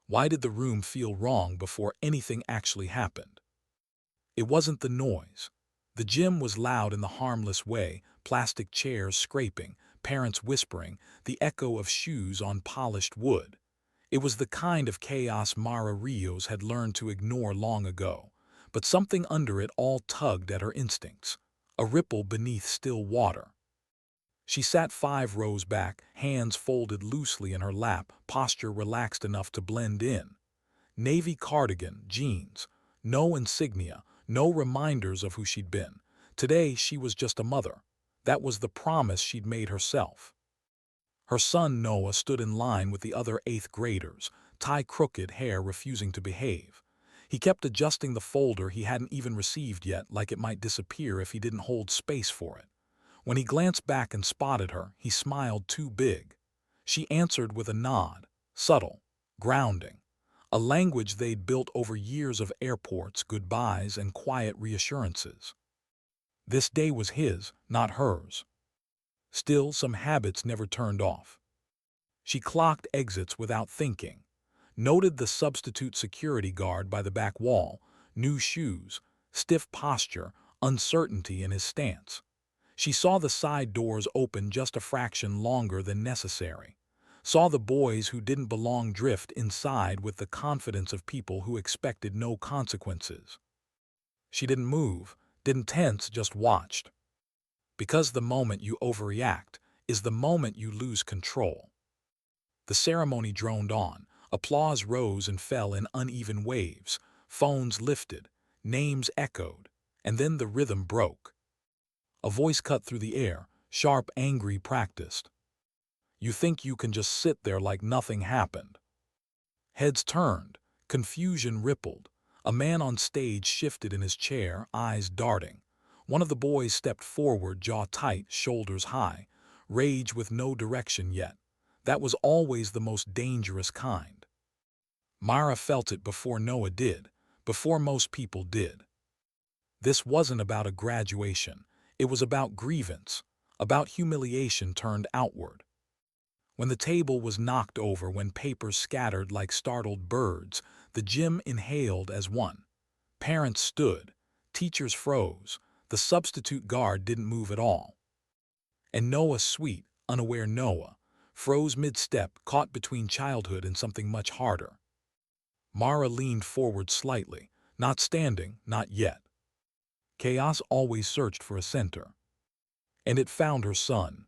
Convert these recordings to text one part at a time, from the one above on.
Why did the room feel wrong before anything actually happened? It wasn't the noise. The gym was loud in the harmless way, plastic chairs scraping, parents whispering, the echo of shoes on polished wood. It was the kind of chaos Mara Rios had learned to ignore long ago, but something under it all tugged at her instincts, a ripple beneath still water. She sat 5 rows back, hands folded loosely in her lap, posture relaxed enough to blend in. Navy cardigan, jeans, no insignia, no reminders of who she'd been. Today she was just a mother. That was the promise she'd made herself. Her son Noah stood in line with the other 8th graders, tie crooked, hair refusing to behave. He kept adjusting the folder he hadn't even received yet, like it might disappear if he didn't hold space for it. When he glanced back and spotted her, he smiled too big. She answered with a nod, subtle, grounding, a language they'd built over years of airports, goodbyes, and quiet reassurances. This day was his, not hers. Still, some habits never turned off. She clocked exits without thinking, noted the substitute security guard by the back wall, new shoes, stiff posture, uncertainty in his stance. She saw the side doors open just a fraction longer than necessary, saw the boys who didn't belong drift inside with the confidence of people who expected no consequences. She didn't move, didn't tense, just watched. Because the moment you overreact is the moment you lose control. The ceremony droned on, applause rose and fell in uneven waves, phones lifted, names echoed, and then the rhythm broke. A voice cut through the air, sharp, angry, practiced. You think you can just sit there like nothing happened. Heads turned, confusion rippled. A man on stage shifted in his chair, eyes darting. One of the boys stepped forward, jaw tight, shoulders high, rage with no direction yet. That was always the most dangerous kind. Mara felt it before Noah did, before most people did. This wasn't about a graduation. It was about grievance, about humiliation turned outward. When the table was knocked over, when papers scattered like startled birds, the gym inhaled as one. Parents stood, teachers froze, the substitute guard didn't move at all. And Noah, sweet, unaware Noah, froze mid-step, caught between childhood and something much harder. Mara leaned forward slightly, not standing, not yet. Chaos always searched for a center. And it found her son.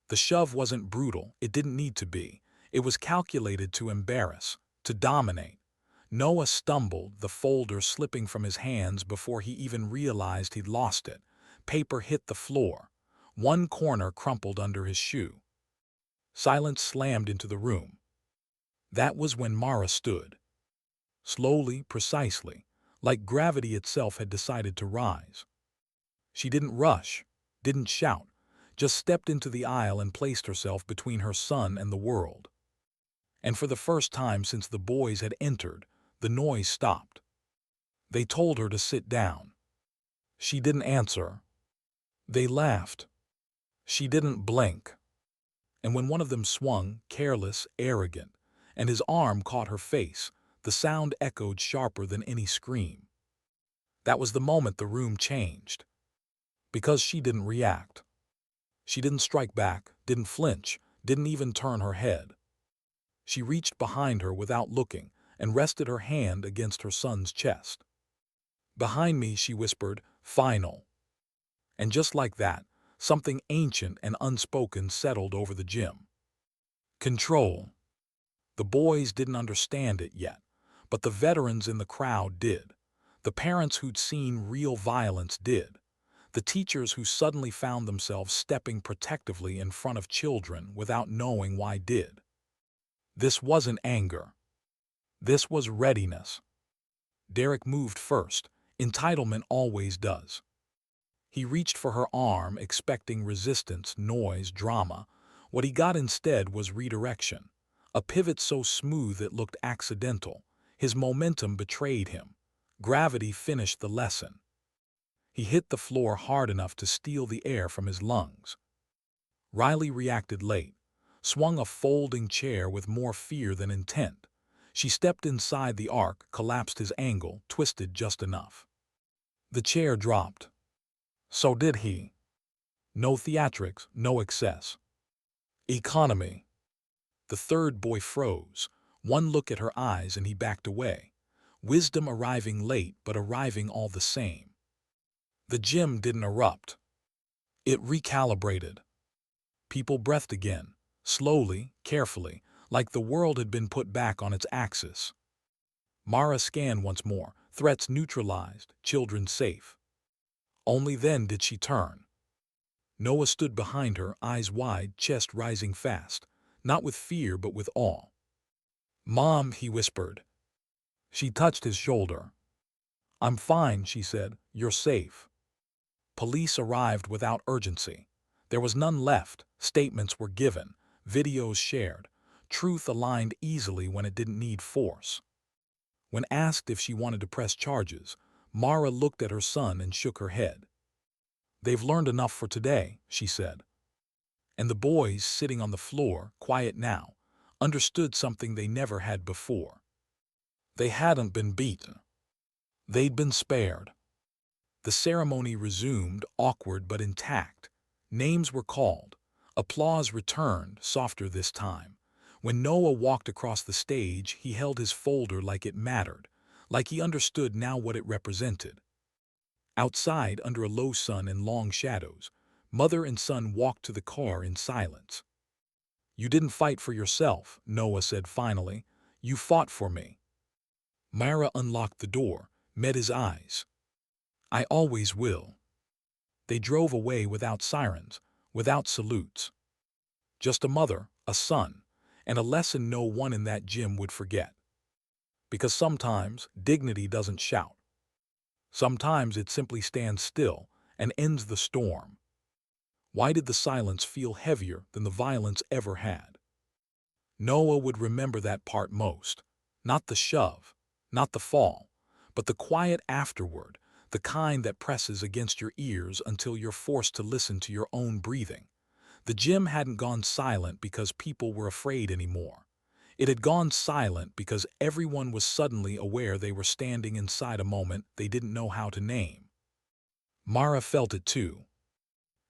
The shove wasn't brutal, it didn't need to be. It was calculated to embarrass, to dominate. Noah stumbled, the folder slipping from his hands before he even realized he'd lost it. Paper hit the floor. One corner crumpled under his shoe. Silence slammed into the room. That was when Mara stood. Slowly, precisely, like gravity itself had decided to rise. She didn't rush, didn't shout, just stepped into the aisle and placed herself between her son and the world. And for the first time since the boys had entered, the noise stopped. They told her to sit down. She didn't answer. They laughed. She didn't blink. And when one of them swung, careless, arrogant, and his arm caught her face, the sound echoed sharper than any scream. That was the moment the room changed. Because she didn't react. She didn't strike back, didn't flinch, didn't even turn her head. She reached behind her without looking and rested her hand against her son's chest. Behind me, she whispered, final. And just like that, something ancient and unspoken settled over the gym. Control. The boys didn't understand it yet, but the veterans in the crowd did. The parents who'd seen real violence did. The teachers who suddenly found themselves stepping protectively in front of children without knowing why did. This wasn't anger. This was readiness. Derek moved first. Entitlement always does. He reached for her arm, expecting resistance, noise, drama. What he got instead was redirection. A pivot so smooth it looked accidental. His momentum betrayed him. Gravity finished the lesson. He hit the floor hard enough to steal the air from his lungs. Riley reacted late, swung a folding chair with more fear than intent. She stepped inside the arc, collapsed his angle, twisted just enough. The chair dropped. So did he. No theatrics, no excess. Economy. The third boy froze. One look at her eyes and he backed away. Wisdom arriving late, but arriving all the same. The gym didn't erupt. It recalibrated. People breathed again, slowly, carefully, like the world had been put back on its axis. Mara scanned once more, threats neutralized, children safe. Only then did she turn. Noah stood behind her, eyes wide, chest rising fast, not with fear but with awe. "Mom," he whispered. She touched his shoulder. "I'm fine," she said. "You're safe." Police arrived without urgency. There was none left. Statements were given, videos shared. Truth aligned easily when it didn't need force. When asked if she wanted to press charges, Mara looked at her son and shook her head. "They've learned enough for today," she said. And the boys, sitting on the floor, quiet now, understood something they never had before. They hadn't been beaten. They'd been spared. The ceremony resumed, awkward but intact. Names were called. Applause returned, softer this time. When Noah walked across the stage, he held his folder like it mattered, like he understood now what it represented. Outside, under a low sun and long shadows, mother and son walked to the car in silence. "You didn't fight for yourself," Noah said finally. "You fought for me." Myra unlocked the door, met his eyes. "I always will." They drove away without sirens, without salutes. Just a mother, a son, and a lesson no one in that gym would forget. Because sometimes dignity doesn't shout. Sometimes it simply stands still and ends the storm. Why did the silence feel heavier than the violence ever had? Noah would remember that part most. Not the shove, not the fall, but the quiet afterward, the kind that presses against your ears until you're forced to listen to your own breathing. The gym hadn't gone silent because people were afraid anymore. It had gone silent because everyone was suddenly aware they were standing inside a moment they didn't know how to name. Mara felt it too.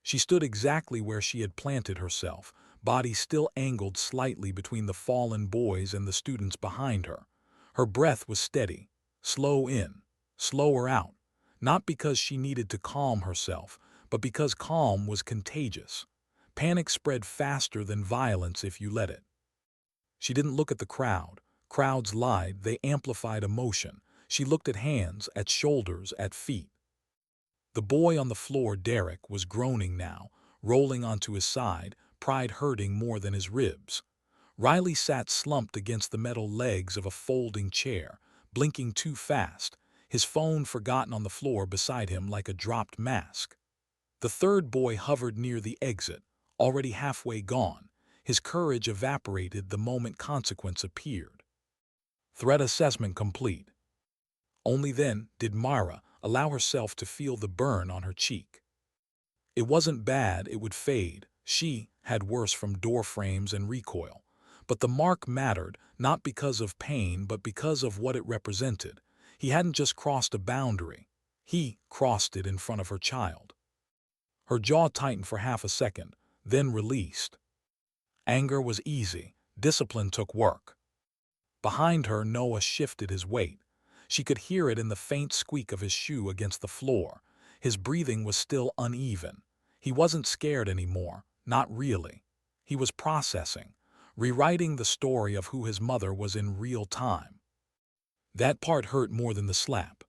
She stood exactly where she had planted herself, body still angled slightly between the fallen boys and the students behind her. Her breath was steady, slow in, slower out, not because she needed to calm herself, but because calm was contagious. Panic spread faster than violence if you let it. She didn't look at the crowd. Crowds lied, they amplified emotion. She looked at hands, at shoulders, at feet. The boy on the floor, Derek, was groaning now, rolling onto his side, pride hurting more than his ribs. Riley sat slumped against the metal legs of a folding chair, blinking too fast, his phone forgotten on the floor beside him like a dropped mask. The third boy hovered near the exit, already halfway gone. His courage evaporated the moment consequence appeared. Threat assessment complete. Only then did Mara allow herself to feel the burn on her cheek. It wasn't bad, it would fade. She had worse from door frames and recoil. But the mark mattered, not because of pain, but because of what it represented. He hadn't just crossed a boundary. He crossed it in front of her child. Her jaw tightened for half a second, then released. Anger was easy. Discipline took work. Behind her, Noah shifted his weight. She could hear it in the faint squeak of his shoe against the floor. His breathing was still uneven. He wasn't scared anymore, not really. He was processing, rewriting the story of who his mother was in real time. That part hurt more than the slap.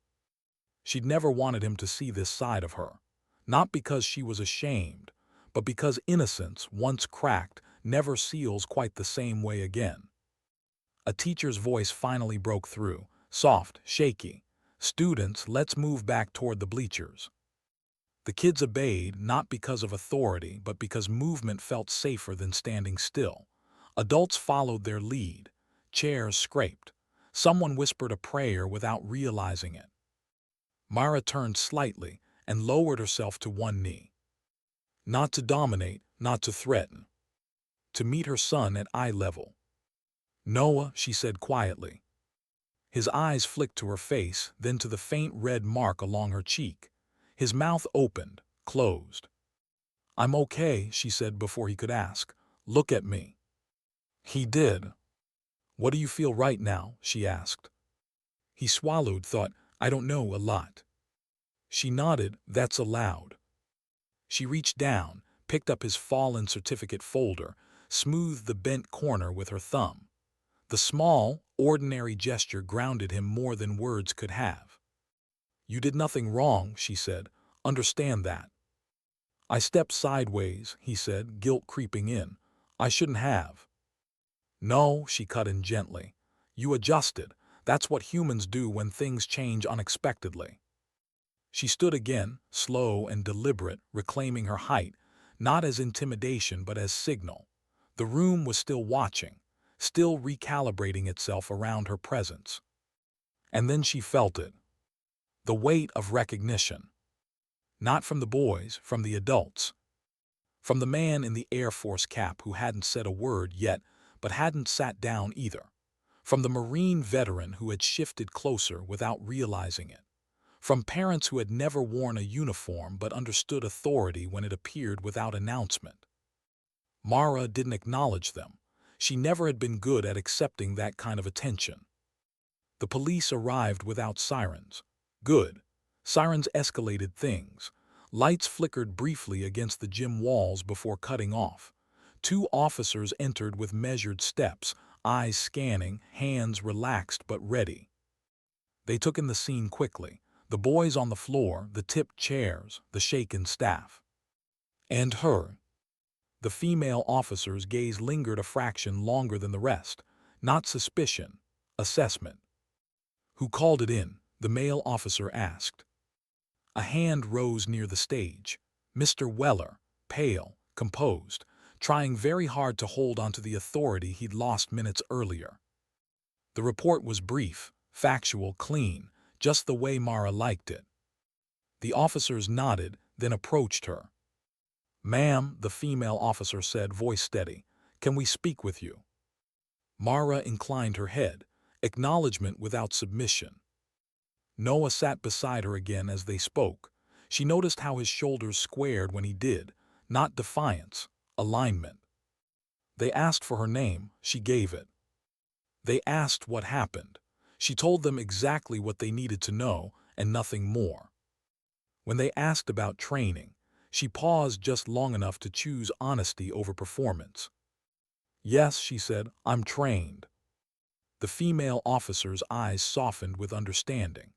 She'd never wanted him to see this side of her. Not because she was ashamed, but because innocence, once cracked, never seals quite the same way again. A teacher's voice finally broke through, soft, shaky. "Students, let's move back toward the bleachers." The kids obeyed, not because of authority, but because movement felt safer than standing still. Adults followed their lead. Chairs scraped. Someone whispered a prayer without realizing it. Mara turned slightly and lowered herself to one knee. Not to dominate, not to threaten. To meet her son at eye level. "Noah," she said quietly, His eyes flicked to her face, then to the faint red mark along her cheek. His mouth opened, closed. "I'm okay," she said before he could ask. "Look at me." He did. "What do you feel right now?" she asked. He swallowed, thought, "I don't know, a lot." She nodded, "That's allowed." She reached down, picked up his fallen certificate folder, smoothed the bent corner with her thumb. The small, ordinary gesture grounded him more than words could have. "You did nothing wrong," she said. "Understand that." "I stepped sideways," he said, guilt creeping in. "I shouldn't have." "No," she cut in gently. "You adjusted. That's what humans do when things change unexpectedly." She stood again, slow and deliberate, reclaiming her height, not as intimidation but as signal. The room was still watching, still recalibrating itself around her presence. And then she felt it. The weight of recognition. Not from the boys, from the adults. From the man in the Air Force cap who hadn't said a word yet, but hadn't sat down either. From the Marine veteran who had shifted closer without realizing it. From parents who had never worn a uniform but understood authority when it appeared without announcement. Mara didn't acknowledge them. She never had been good at accepting that kind of attention. The police arrived without sirens. Good. Sirens escalated things. Lights flickered briefly against the gym walls before cutting off. Two officers entered with measured steps, eyes scanning, hands relaxed but ready. They took in the scene quickly. The boys on the floor, the tipped chairs, the shaken staff. And her. The female officer's gaze lingered a fraction longer than the rest. Not suspicion. Assessment. "Who called it in?" the male officer asked. A hand rose near the stage. Mr. Weller, pale, composed, trying very hard to hold onto the authority he'd lost minutes earlier. The report was brief, factual, clean, just the way Mara liked it. The officers nodded, then approached her. "Ma'am," the female officer said, voice steady, "can we speak with you?" Mara inclined her head, acknowledgement without submission. Noah sat beside her again as they spoke. She noticed how his shoulders squared when he did, not defiance, alignment. They asked for her name, she gave it. They asked what happened. She told them exactly what they needed to know, and nothing more. When they asked about training, she paused just long enough to choose honesty over performance. "Yes," she said, "I'm trained." The female officer's eyes softened with understanding.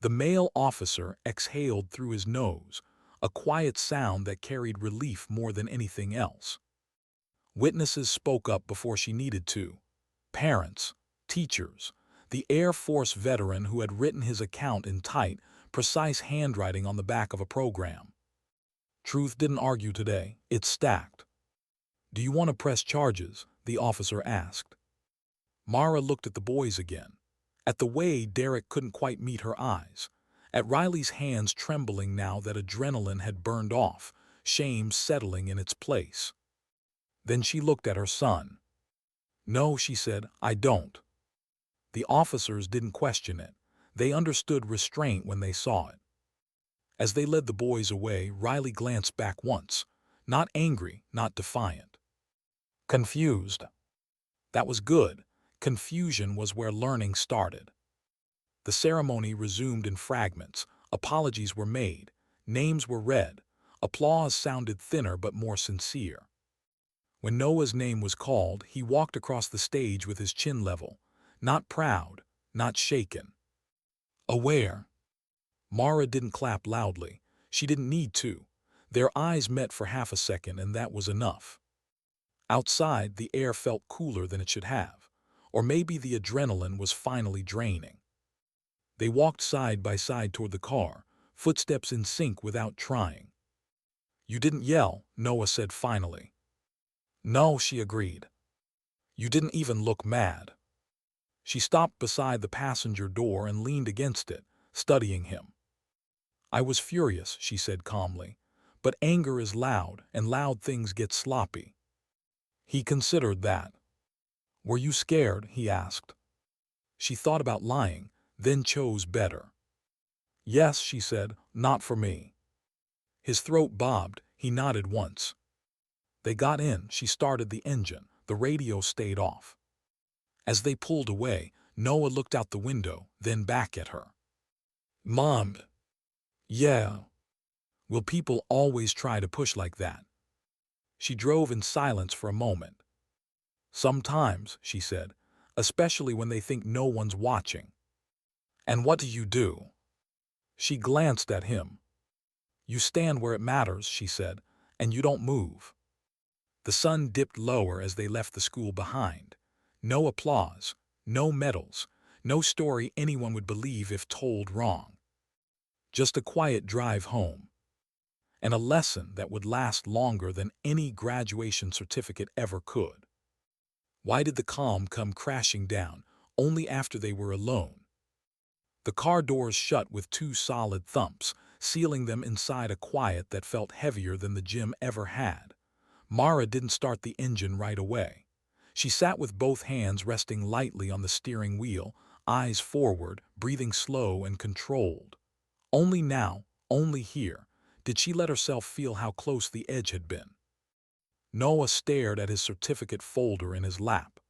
The male officer exhaled through his nose, a quiet sound that carried relief more than anything else. Witnesses spoke up before she needed to. Parents, teachers, the Air Force veteran who had written his account in tight, precise handwriting on the back of a program. Truth didn't argue today, it stacked. "Do you want to press charges?" the officer asked. Mara looked at the boys again. At the way Derek couldn't quite meet her eyes. At Riley's hands trembling now that adrenaline had burned off, shame settling in its place. Then she looked at her son. "No," she said, "I don't." The officers didn't question it. They understood restraint when they saw it. As they led the boys away, Riley glanced back once. Not angry, not defiant. Confused. That was good. Confusion was where learning started. The ceremony resumed in fragments. Apologies were made. Names were read. Applause sounded thinner but more sincere. When Noah's name was called, he walked across the stage with his chin level. Not proud, not shaken. Aware. Mara didn't clap loudly. She didn't need to. Their eyes met for half a second, and that was enough. Outside, the air felt cooler than it should have. Or maybe the adrenaline was finally draining. They walked side by side toward the car, footsteps in sync without trying. "You didn't yell," Noah said finally. "No," she agreed. "You didn't even look mad." She stopped beside the passenger door and leaned against it, studying him. "I was furious," she said calmly. "But anger is loud, and loud things get sloppy." He considered that. "Were you scared?" he asked. She thought about lying, then chose better. Yes, she said, not for me. His throat bobbed. He nodded once. They got in. She started the engine. The radio stayed off. As they pulled away, Noah looked out the window, then back at her. Mom. Yeah. Will people always try to push like that? She drove in silence for a moment. Sometimes, she said, especially when they think no one's watching. And what do you do? She glanced at him. You stand where it matters, she said, and you don't move. The sun dipped lower as they left the school behind. No applause, no medals, no story anyone would believe if told wrong. Just a quiet drive home. And a lesson that would last longer than any graduation certificate ever could. Why did the calm come crashing down only after they were alone? The car doors shut with two solid thumps, sealing them inside a quiet that felt heavier than the gym ever had. Mara didn't start the engine right away. She sat with both hands resting lightly on the steering wheel, eyes forward, breathing slow and controlled. Only now, only here, did she let herself feel how close the edge had been. Noah stared at his certificate folder in his lap.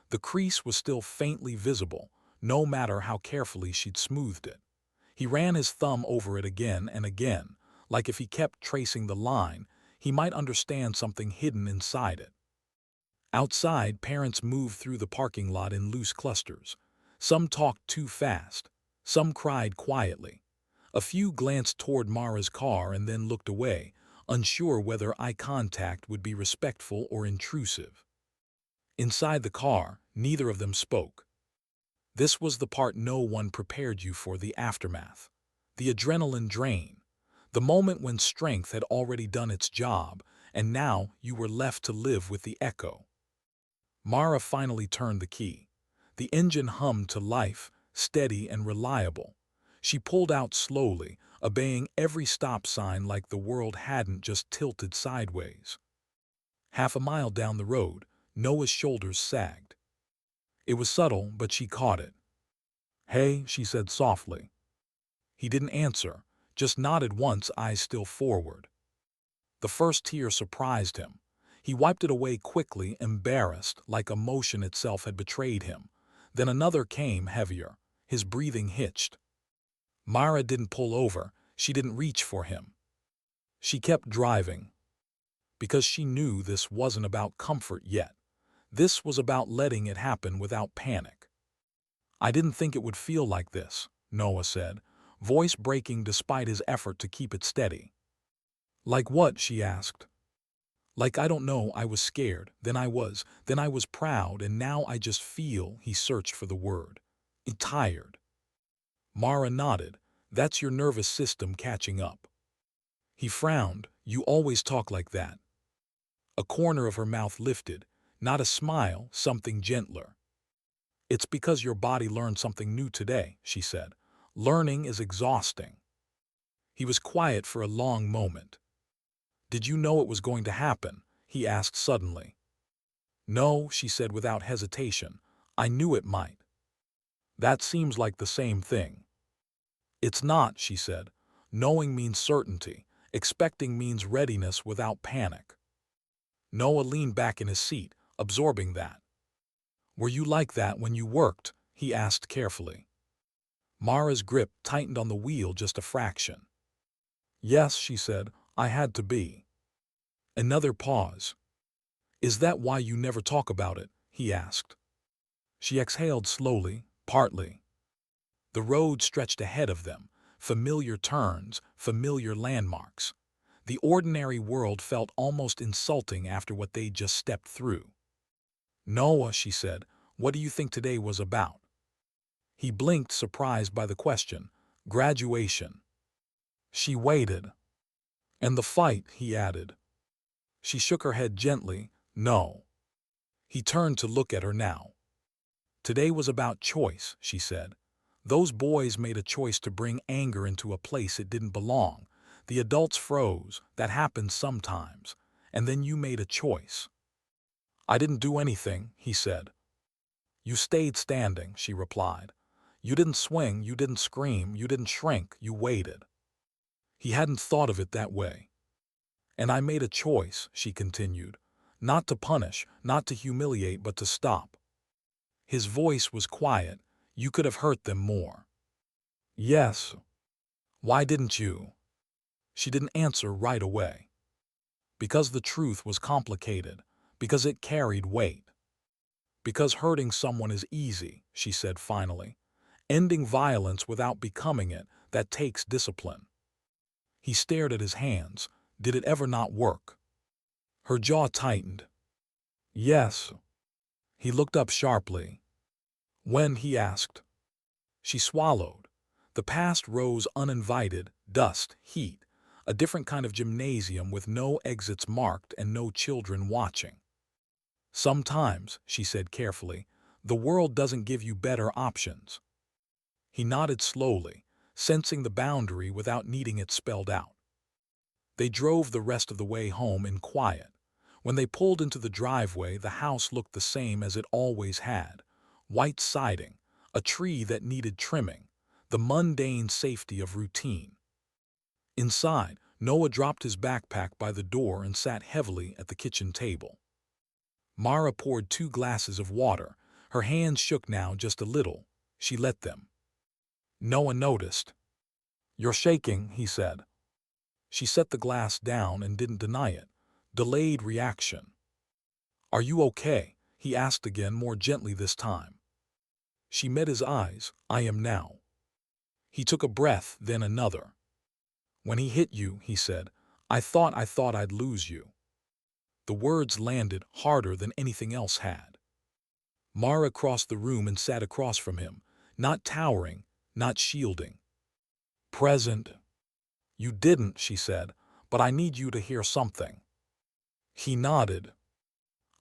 The crease was still faintly visible, no matter how carefully she'd smoothed it. He ran his thumb over it again and again, like if he kept tracing the line, he might understand something hidden inside it. Outside, parents moved through the parking lot in loose clusters. Some talked too fast. Some cried quietly. A few glanced toward Mara's car and then looked away, unsure whether eye contact would be respectful or intrusive. Inside the car, neither of them spoke. This was the part no one prepared you for: the aftermath. The adrenaline drain. The moment when strength had already done its job, and now you were left to live with the echo. Mara finally turned the key. The engine hummed to life, steady and reliable. She pulled out slowly, obeying every stop sign like the world hadn't just tilted sideways. Half a mile down the road, Noah's shoulders sagged. It was subtle, but she caught it. "Hey," she said softly. He didn't answer, just nodded once, eyes still forward. The first tear surprised him. He wiped it away quickly, embarrassed, like emotion itself had betrayed him. Then another came, heavier. His breathing hitched. Mara didn't pull over. She didn't reach for him. She kept driving. Because she knew this wasn't about comfort yet. This was about letting it happen without panic. "I didn't think it would feel like this," Noah said, voice breaking despite his effort to keep it steady. "Like what?" she asked. "Like, I don't know, I was scared, then I was proud, and now I just feel," he searched for the word, "tired." Mara nodded. "That's your nervous system catching up." He frowned. "You always talk like that." A corner of her mouth lifted, not a smile, something gentler. "It's because your body learned something new today," she said. "Learning is exhausting." He was quiet for a long moment. "Did you know it was going to happen?" he asked suddenly. "No," she said without hesitation. "I knew it might." "That seems like the same thing." "It's not," she said. "Knowing means certainty. Expecting means readiness without panic." Noah leaned back in his seat, absorbing that. "Were you like that when you worked?" he asked carefully. Mara's grip tightened on the wheel just a fraction. "Yes," she said, "I had to be." Another pause. "Is that why you never talk about it?" he asked. She exhaled slowly, partly. The road stretched ahead of them, familiar turns, familiar landmarks. The ordinary world felt almost insulting after what they'd just stepped through. "Noah," she said, "what do you think today was about?" He blinked, surprised by the question. "Graduation." She waited. "And the fight," he added. She shook her head gently. "No." He turned to look at her now. "Today was about choice," she said. "Those boys made a choice to bring anger into a place it didn't belong. The adults froze. That happens sometimes. And then you made a choice." "I didn't do anything," he said. You stayed standing, she replied. You didn't swing, you didn't scream, you didn't shrink, you waited. He hadn't thought of it that way. And I made a choice, she continued, not to punish, not to humiliate, but to stop. His voice was quiet. You could have hurt them more. Yes. Why didn't you? She didn't answer right away. Because the truth was complicated. Because it carried weight. Because hurting someone is easy, she said finally. Ending violence without becoming it, that takes discipline. He stared at his hands. Did it ever not work? Her jaw tightened. Yes. He looked up sharply. When, he asked. She swallowed. The past rose uninvited, dust, heat, a different kind of gymnasium with no exits marked and no children watching. Sometimes, she said carefully, the world doesn't give you better options. He nodded slowly, sensing the boundary without needing it spelled out. They drove the rest of the way home in quiet. When they pulled into the driveway, the house looked the same as it always had. White siding, a tree that needed trimming, the mundane safety of routine. Inside, Noah dropped his backpack by the door and sat heavily at the kitchen table. Mara poured 2 glasses of water. Her hands shook now just a little. She let them. Noah noticed. You're shaking, he said. She set the glass down and didn't deny it. Delayed reaction. Are you okay? He asked again, more gently this time. She met his eyes. I am now. He took a breath, then another. When he hit you, he said, I thought I'd lose you. The words landed harder than anything else had. Mara crossed the room and sat across from him, not towering, not shielding. Present. You didn't, she said, but I need you to hear something. He nodded.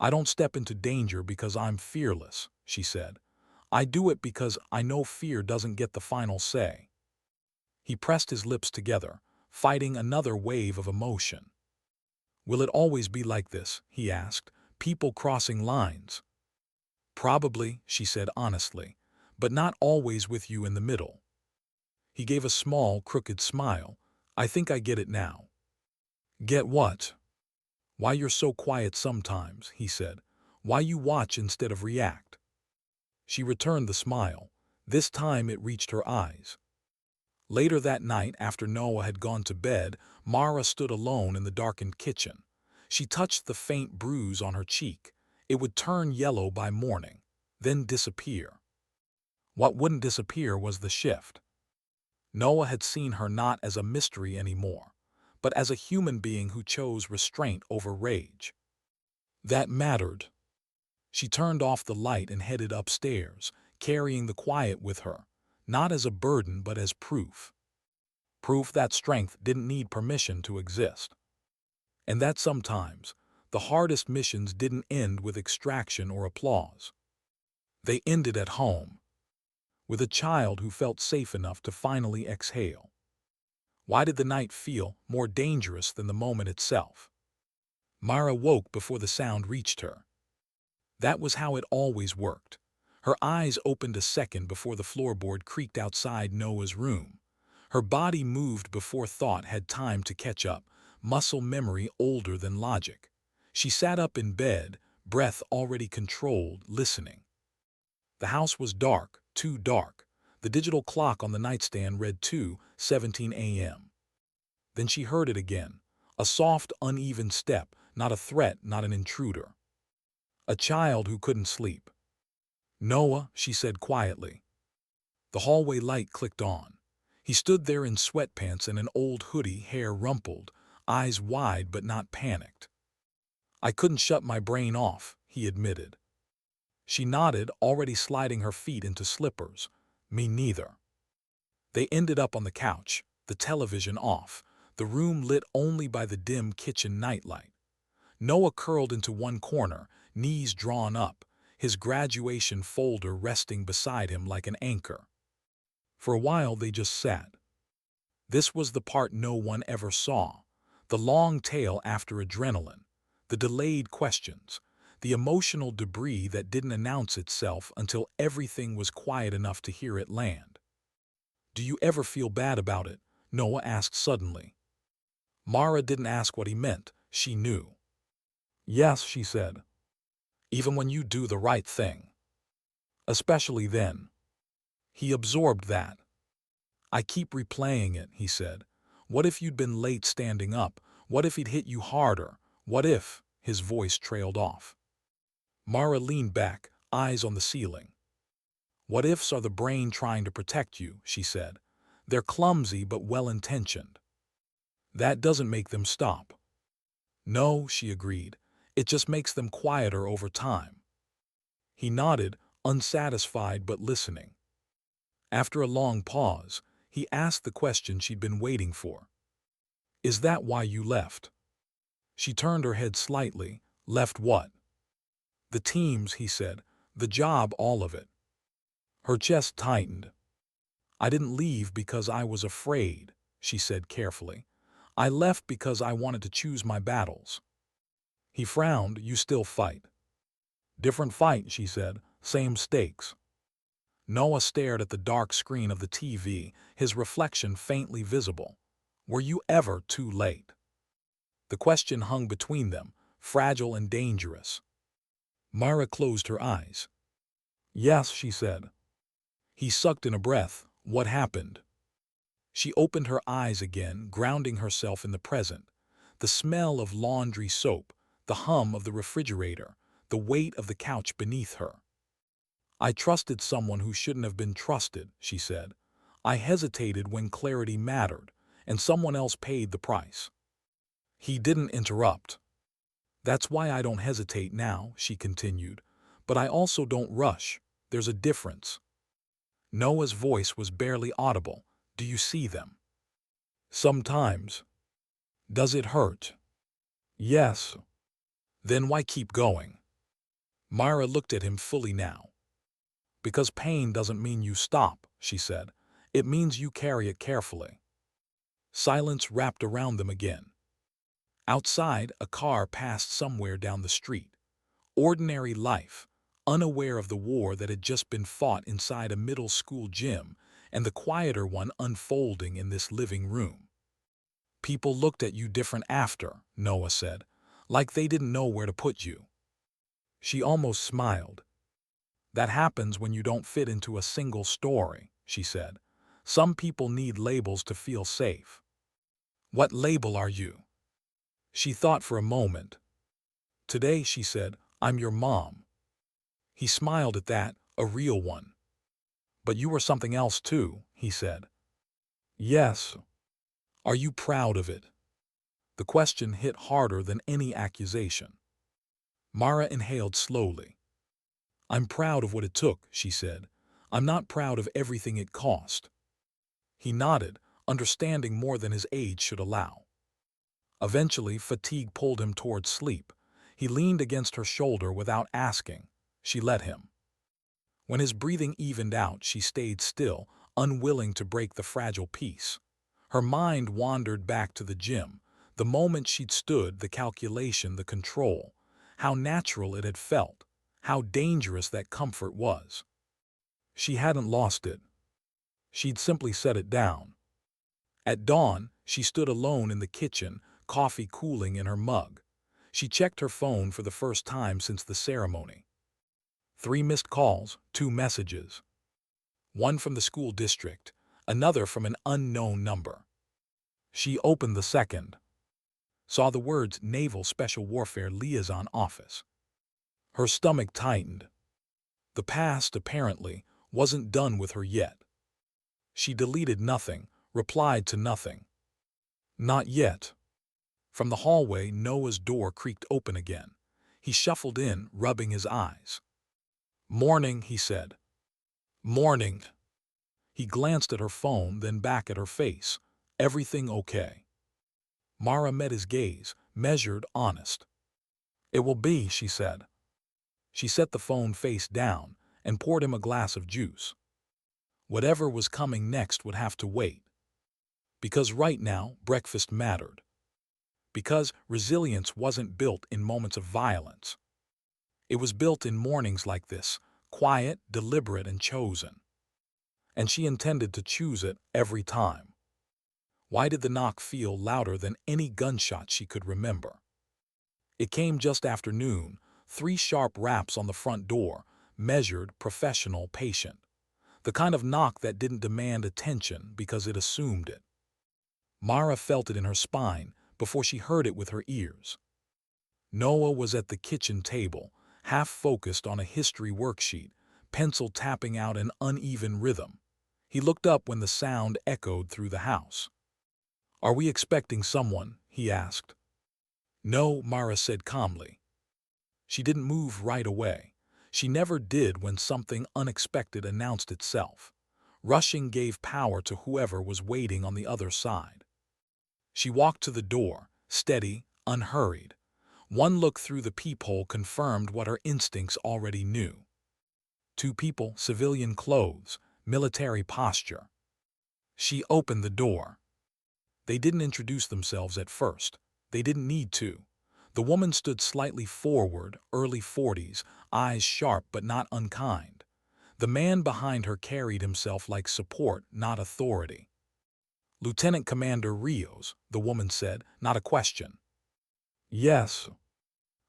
I don't step into danger because I'm fearless, she said. I do it because I know fear doesn't get the final say. He pressed his lips together, fighting another wave of emotion. Will it always be like this? He asked. People crossing lines. Probably, she said honestly, but not always with you in the middle. He gave a small, crooked smile. I think I get it now. Get what? Why you're so quiet sometimes, he said. Why you watch instead of react. She returned the smile. This time it reached her eyes. Later that night, after Noah had gone to bed, Mara stood alone in the darkened kitchen. She touched the faint bruise on her cheek. It would turn yellow by morning, then disappear. What wouldn't disappear was the shift. Noah had seen her not as a mystery anymore, but as a human being who chose restraint over rage. That mattered. She turned off the light and headed upstairs, carrying the quiet with her, not as a burden but as proof. Proof that strength didn't need permission to exist. And that sometimes, the hardest missions didn't end with extraction or applause. They ended at home, with a child who felt safe enough to finally exhale. Why did the night feel more dangerous than the moment itself? Mara woke before the sound reached her. That was how it always worked. Her eyes opened a second before the floorboard creaked outside Noah's room. Her body moved before thought had time to catch up, muscle memory older than logic. She sat up in bed, breath already controlled, listening. The house was dark, too dark. The digital clock on the nightstand read 2:17 a.m. Then she heard it again, a soft, uneven step, not a threat, not an intruder. A child who couldn't sleep. Noah, she said quietly. The hallway light clicked on. He stood there in sweatpants and an old hoodie, hair rumpled, eyes wide but not panicked. I couldn't shut my brain off, he admitted. She nodded, already sliding her feet into slippers. Me neither. They ended up on the couch, the television off, the room lit only by the dim kitchen nightlight. Noah curled into one corner, knees drawn up, his graduation folder resting beside him like an anchor. For a while they just sat. This was the part no one ever saw, the long tail after adrenaline, the delayed questions, the emotional debris that didn't announce itself until everything was quiet enough to hear it land. "Do you ever feel bad about it?" Noah asked suddenly. Mara didn't ask what he meant. She knew. "Yes," she said. "Even when you do the right thing. Especially then." He absorbed that. "I keep replaying it," he said. "What if you'd been late standing up? What if he'd hit you harder? What if—" His voice trailed off. Mara leaned back, eyes on the ceiling. "What ifs are the brain trying to protect you," she said. "They're clumsy but well-intentioned. That doesn't make them stop." "No," she agreed. "It just makes them quieter over time." He nodded, unsatisfied but listening. After a long pause, he asked the question she'd been waiting for. "Is that why you left?" She turned her head slightly. "Left what?" "The teams," he said. "The job, all of it." Her chest tightened. "I didn't leave because I was afraid," she said carefully. "I left because I wanted to choose my battles." He frowned. "You still fight." "Different fight," she said. "Same stakes." Noah stared at the dark screen of the TV, his reflection faintly visible. "Were you ever too late?" The question hung between them, fragile and dangerous. Mara closed her eyes. "Yes," she said. He sucked in a breath. "What happened?" She opened her eyes again, grounding herself in the present. The smell of laundry soap, the hum of the refrigerator, the weight of the couch beneath her. "I trusted someone who shouldn't have been trusted," she said. "I hesitated when clarity mattered, and someone else paid the price." He didn't interrupt. "That's why I don't hesitate now," she continued. "But I also don't rush. There's a difference." Noah's voice was barely audible. "Do you see them?" "Sometimes." "Does it hurt?" "Yes." "Then why keep going?" Mara looked at him fully now. "Because pain doesn't mean you stop," she said. "It means you carry it carefully." Silence wrapped around them again. Outside, a car passed somewhere down the street. Ordinary life, unaware of the war that had just been fought inside a middle school gym and the quieter one unfolding in this living room. "People looked at you different after," Noah said, "like they didn't know where to put you." She almost smiled. "That happens when you don't fit into a single story," she said. "Some people need labels to feel safe." "What label are you?" She thought for a moment. "Today," she said, "I'm your mom." He smiled at that, a real one. "But you were something else too," he said. "Yes." "Are you proud of it?" The question hit harder than any accusation. Mara inhaled slowly. "I'm proud of what it took," she said. "I'm not proud of everything it cost." He nodded, understanding more than his age should allow. Eventually, fatigue pulled him toward sleep. He leaned against her shoulder without asking. She let him. When his breathing evened out, she stayed still, unwilling to break the fragile peace. Her mind wandered back to the gym, the moment she'd stood, the calculation, the control. How natural it had felt, how dangerous that comfort was. She hadn't lost it. She'd simply set it down. At dawn, she stood alone in the kitchen, coffee cooling in her mug. She checked her phone for the first time since the ceremony. 3 missed calls, 2 messages. One from the school district, another from an unknown number. She opened the second. Saw the words Naval Special Warfare Liaison Office. Her stomach tightened. The past, apparently, wasn't done with her yet. She deleted nothing, replied to nothing. Not yet. From the hallway, Noah's door creaked open again. He shuffled in, rubbing his eyes. "Morning," he said. "Morning." He glanced at her phone, then back at her face. "Everything okay?" Mara met his gaze, measured, honest. "It will be," she said. She set the phone face down and poured him a glass of juice. Whatever was coming next would have to wait. Because right now, breakfast mattered. Because resilience wasn't built in moments of violence. It was built in mornings like this, quiet, deliberate, and chosen. And she intended to choose it every time. Why did the knock feel louder than any gunshot she could remember? It came just after noon, 3 sharp raps on the front door, measured, professional, patient. The kind of knock that didn't demand attention because it assumed it. Mara felt it in her spine before she heard it with her ears. Noah was at the kitchen table, half focused on a history worksheet, pencil tapping out an uneven rhythm. He looked up when the sound echoed through the house. "Are we expecting someone?" he asked. "No," Mara said calmly. She didn't move right away. She never did when something unexpected announced itself. Rushing gave power to whoever was waiting on the other side. She walked to the door, steady, unhurried. One look through the peephole confirmed what her instincts already knew. 2 people, civilian clothes, military posture. She opened the door. They didn't introduce themselves at first. They didn't need to. The woman stood slightly forward, early 40s, eyes sharp but not unkind. The man behind her carried himself like support, not authority. "Lieutenant Commander Rios," the woman said, not a question. "Yes."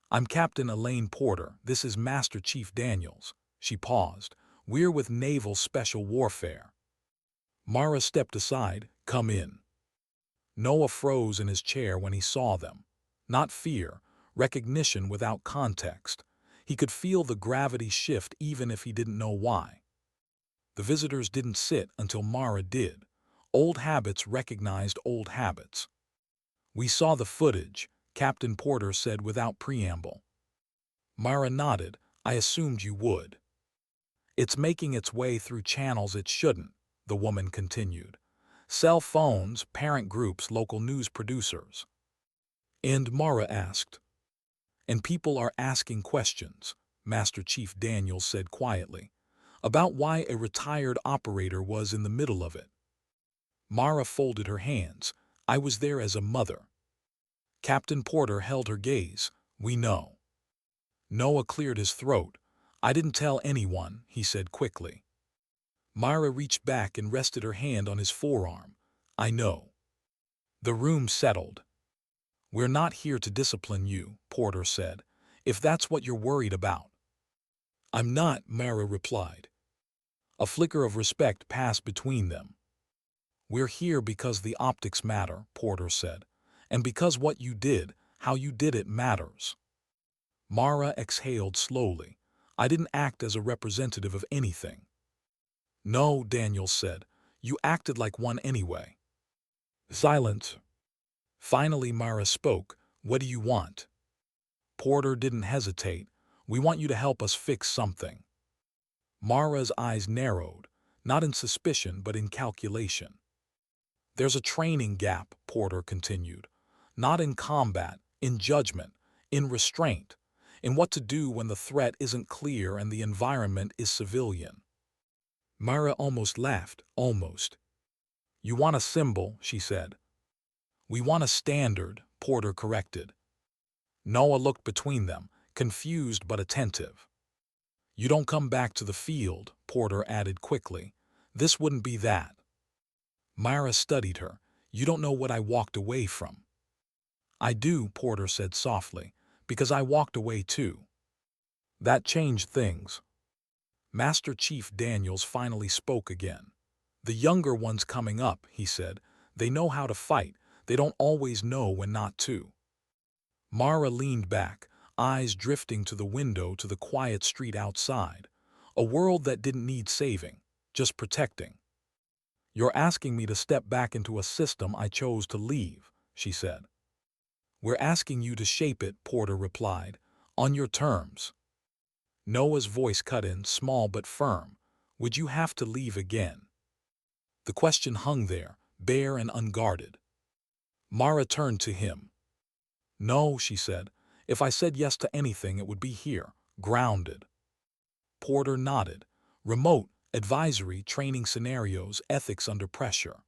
"I'm Captain Elaine Porter. This is Master Chief Daniels." She paused. "We're with Naval Special Warfare." Mara stepped aside. "Come in." Noah froze in his chair when he saw them. Not fear, recognition without context. He could feel the gravity shift even if he didn't know why. The visitors didn't sit until Mara did. Old habits recognized old habits. "We saw the footage," Captain Porter said without preamble. Mara nodded. "I assumed you would." "It's making its way through channels it shouldn't," the woman continued. "Cell phones, parent groups, local news producers." And Mara asked. "And people are asking questions," Master Chief Daniels said quietly, "about why a retired operator was in the middle of it." Mara folded her hands. "I was there as a mother." Captain Porter held her gaze. "We know." Noah cleared his throat. "I didn't tell anyone," he said quickly. Mara reached back and rested her hand on his forearm. "I know." The room settled. "We're not here to discipline you," Porter said, "if that's what you're worried about." "I'm not," Mara replied. A flicker of respect passed between them. "We're here because the optics matter," Porter said, "and because what you did, how you did it, matters." Mara exhaled slowly. "I didn't act as a representative of anything." "No," Daniels said. "You acted like one anyway." Silence. Finally Mara spoke. "What do you want?" Porter didn't hesitate. "We want you to help us fix something." Mara's eyes narrowed, not in suspicion but in calculation. "There's a training gap," Porter continued. "Not in combat, in judgment, in restraint, in what to do when the threat isn't clear and the environment is civilian." Mara almost laughed, almost. "You want a symbol," she said. "We want a standard," Porter corrected. Noah looked between them, confused but attentive. "You don't come back to the field," Porter added quickly. "This wouldn't be that." Mara studied her. "You don't know what I walked away from." "I do," Porter said softly, "because I walked away too." That changed things. Master Chief Daniels finally spoke again. "The younger ones coming up," he said, "they know how to fight. They don't always know when not to." Mara leaned back, eyes drifting to the window to the quiet street outside. A world that didn't need saving, just protecting. "You're asking me to step back into a system I chose to leave," she said. "We're asking you to shape it," Porter replied, "on your terms." Noah's voice cut in, small but firm. "Would you have to leave again?" The question hung there, bare and unguarded. Mara turned to him. "No," she said. "If I said yes to anything, it would be here, grounded." Porter nodded. "Remote, advisory, training scenarios, ethics under pressure."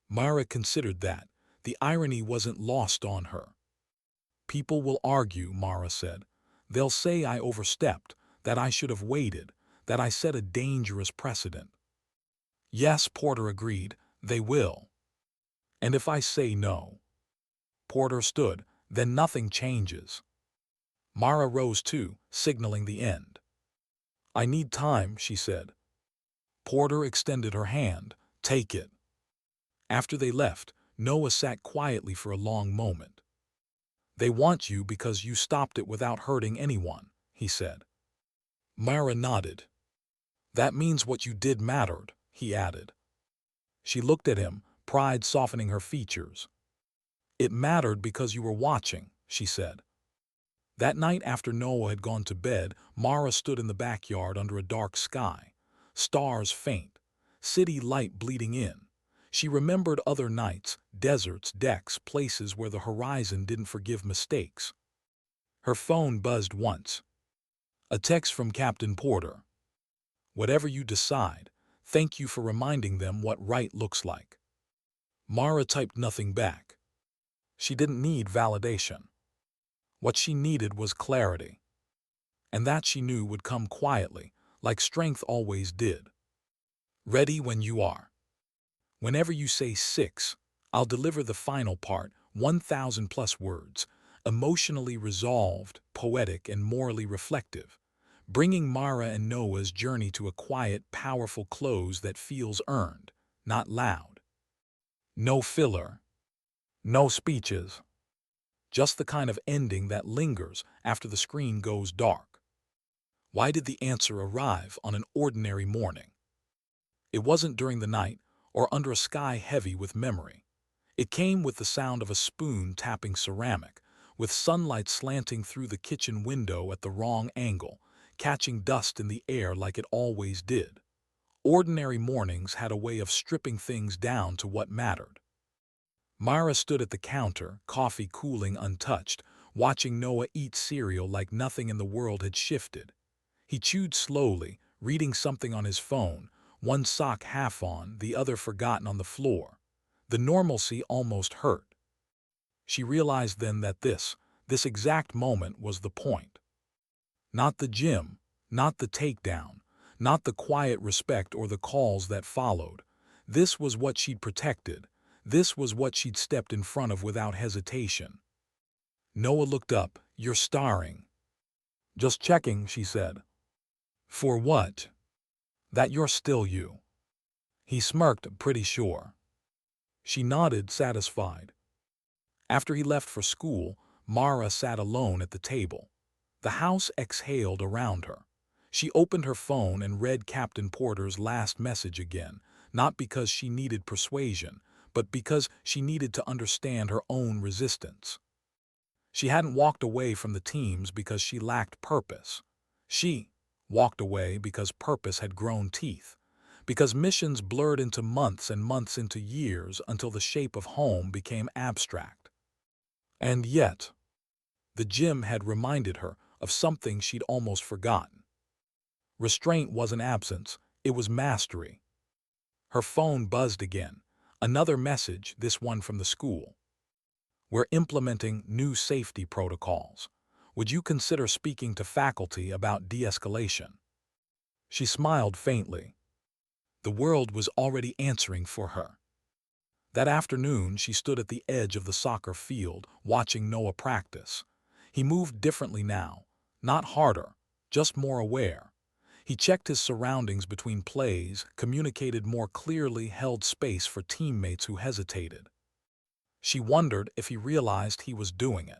Mara considered that. The irony wasn't lost on her. "People will argue," Mara said. They'll say I overstepped, that I should have waited, that I set a dangerous precedent. Yes, Porter agreed, they will. And if I say no? Porter stood, then nothing changes. Mara rose too, signaling the end. I need time, she said. Porter extended her hand. Take it. After they left, Noah sat quietly for a long moment. They want you because you stopped it without hurting anyone, he said. Mara nodded. That means what you did mattered, he added. She looked at him, pride softening her features. It mattered because you were watching, she said. That night after Noah had gone to bed, Mara stood in the backyard under a dark sky. Stars faint, city light bleeding in. She remembered other nights, deserts, decks, places where the horizon didn't forgive mistakes. Her phone buzzed once. A text from Captain Porter. Whatever you decide, thank you for reminding them what right looks like. Mara typed nothing back. She didn't need validation. What she needed was clarity. And that she knew would come quietly, like strength always did. Ready when you are. Whenever you say 6, I'll deliver the final part, 1,000 plus words, emotionally resolved, poetic, and morally reflective, bringing Mara and Noah's journey to a quiet, powerful close that feels earned, not loud. No filler. No speeches. Just the kind of ending that lingers after the screen goes dark. Why did the answer arrive on an ordinary morning? It wasn't during the night or under a sky heavy with memory. It came with the sound of a spoon tapping ceramic, with sunlight slanting through the kitchen window at the wrong angle, catching dust in the air like it always did. Ordinary mornings had a way of stripping things down to what mattered. Mara stood at the counter, coffee cooling untouched, watching Noah eat cereal like nothing in the world had shifted. He chewed slowly, reading something on his phone, one sock half on, the other forgotten on the floor. The normalcy almost hurt. She realized then that this exact moment was the point. Not the gym, not the takedown, not the quiet respect or the calls that followed. This was what she'd protected. This was what she'd stepped in front of without hesitation. Noah looked up. You're starring. Just checking, she said. For what? That you're still you. He smirked, pretty sure. She nodded, satisfied. After he left for school, Mara sat alone at the table. The house exhaled around her. She opened her phone and read Captain Porter's last message again, not because she needed persuasion, but because she needed to understand her own resistance. She hadn't walked away from the teams because she lacked purpose. She walked away because purpose had grown teeth, because missions blurred into months and months into years until the shape of home became abstract. And yet, the gym had reminded her of something she'd almost forgotten. Restraint wasn't absence, it was mastery. Her phone buzzed again. Another message, this one from the school. We're implementing new safety protocols. Would you consider speaking to faculty about de-escalation? She smiled faintly. The world was already answering for her. That afternoon, she stood at the edge of the soccer field, watching Noah practice. He moved differently now, not harder, just more aware. He checked his surroundings between plays, communicated more clearly, held space for teammates who hesitated. She wondered if he realized he was doing it.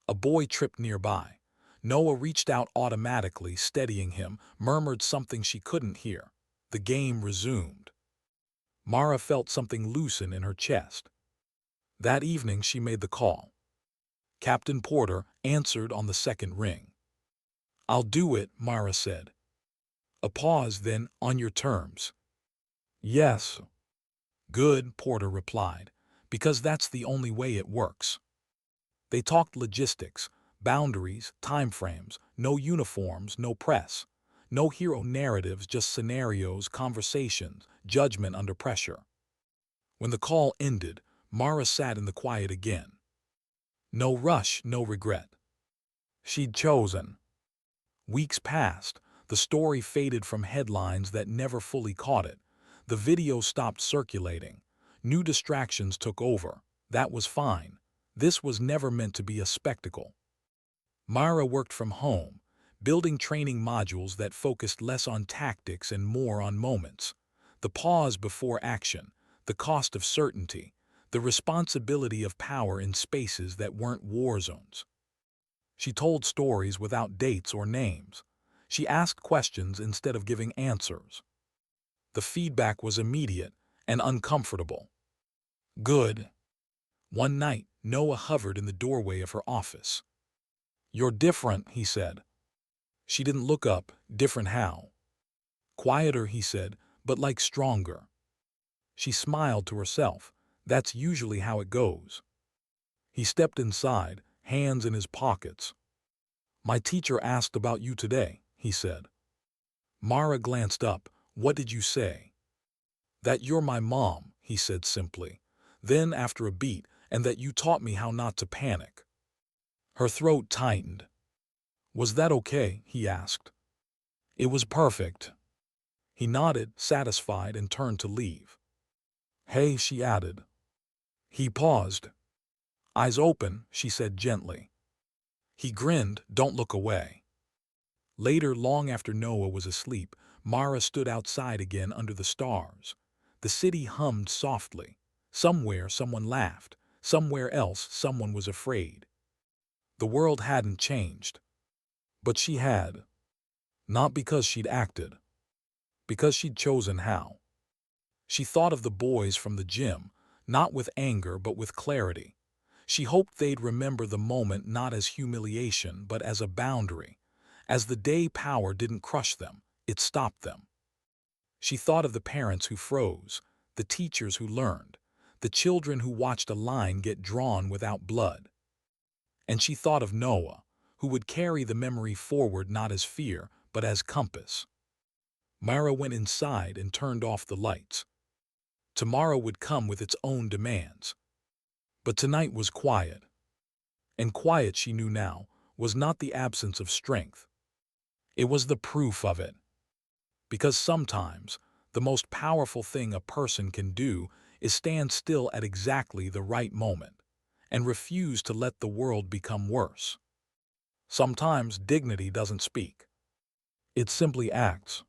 A boy tripped nearby. Noah reached out automatically, steadying him, murmured something she couldn't hear. The game resumed. Mara felt something loosen in her chest. That evening she made the call. Captain Porter answered on the second ring. I'll do it, Mara said. A pause, then, on your terms. Yes. Good, Porter replied, because that's the only way it works. They talked logistics, boundaries, timeframes, no uniforms, no press. No hero narratives, just scenarios, conversations, judgment under pressure. When the call ended, Mara sat in the quiet again. No rush, no regret. She'd chosen. Weeks passed. The story faded from headlines that never fully caught it. The video stopped circulating. New distractions took over. That was fine. This was never meant to be a spectacle. Myra worked from home, building training modules that focused less on tactics and more on moments. The pause before action, the cost of certainty, the responsibility of power in spaces that weren't war zones. She told stories without dates or names. She asked questions instead of giving answers. The feedback was immediate and uncomfortable. Good. One night, Noah hovered in the doorway of her office. "You're different," he said. She didn't look up. Different how? "Quieter," he said, "but like stronger." She smiled to herself. That's usually how it goes. He stepped inside, hands in his pockets. "My teacher asked about you today," he said. Mara glanced up. "What did you say?" "That you're my mom," he said simply. Then, after a beat, "and that you taught me how not to panic." Her throat tightened. "Was that okay?" he asked. "It was perfect." He nodded, satisfied, and turned to leave. "Hey," she added. He paused. "Eyes open," she said gently. He grinned. "Don't look away." Later, long after Noah was asleep, Mara stood outside again under the stars. The city hummed softly. Somewhere someone laughed. Somewhere else someone was afraid. The world hadn't changed. But she had. Not because she'd acted. Because she'd chosen how. She thought of the boys from the gym, not with anger but with clarity. She hoped they'd remember the moment not as humiliation but as a boundary. As the day power didn't crush them, it stopped them. She thought of the parents who froze, the teachers who learned, the children who watched a line get drawn without blood. And she thought of Noah, who would carry the memory forward not as fear but as compass. Mara went inside and turned off the lights. Tomorrow would come with its own demands. But tonight was quiet. And quiet, she knew now, was not the absence of strength. It was the proof of it. Because sometimes, the most powerful thing a person can do is stand still at exactly the right moment and refuse to let the world become worse. Sometimes dignity doesn't speak. It simply acts.